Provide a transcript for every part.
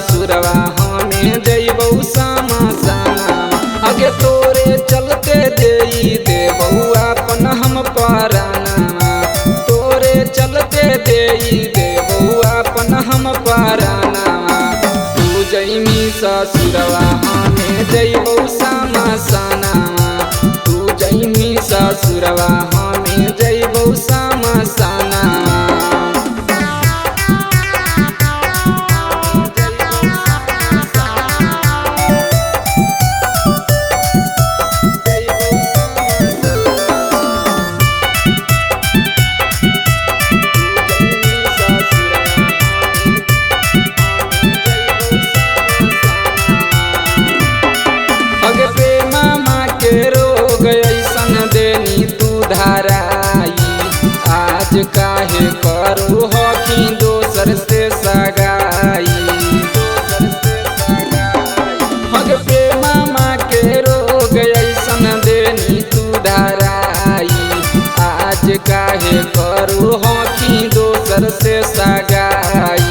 ससुरवा हमें जइबौ समासाना। आगे तोरे चलते देई देबौ अपन हम पराना। तोरे चलते देई देबौ अपन हम पराना। तू जइमी ससुरवा हमें जइबौ समासाना। तू जइमी ससुरवा हमें जइबौ समासाना। अगे प्रेमा माँ के रोग ऐसन देनी तू धराई। आज काहे करू हकी दोसर से सगाई। अगे प्रेमा माँ के रोग ऐसन देनी तू धराई। आज काहे करू हकी दोसर से सगाई।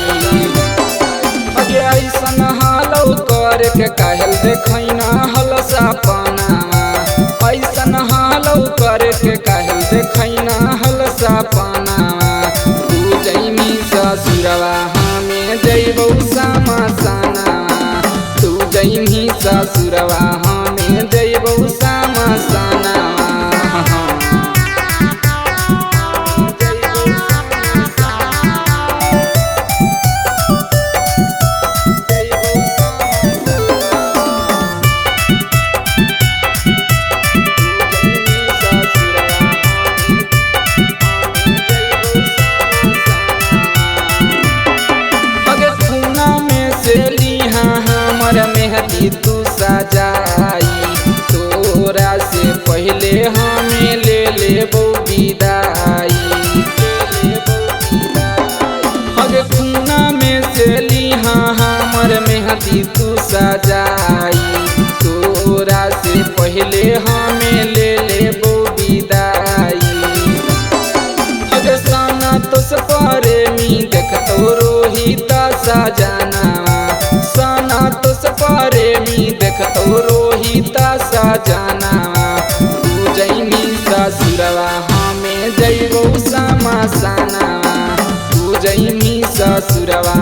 अगे ऐसन हालौ करके कहल देखैना हल सपना। ऐसन हालौ करके कहल देखैना हल सपना। तू जइमी ससुरवा हमें जइबौ समासाना। तू जइमी ससुरवा हमें जइबौ समासाना। हमर मेहदी तू सजाई। तोरा से पहले हमें ले लेबौ विदाई। अगे खूना में से लिहा हमर मेहदी तू सजाई। तोरा से पहले हमें ले लेबौ विदाई। अगे साना तो सपरे मी देखतो रोहित सजना। साना तो सपरे मी देखतो रोहित सजना। तू जइमी ससुरवा हमें जइबौ समासाना। तू जइमी ससुरवा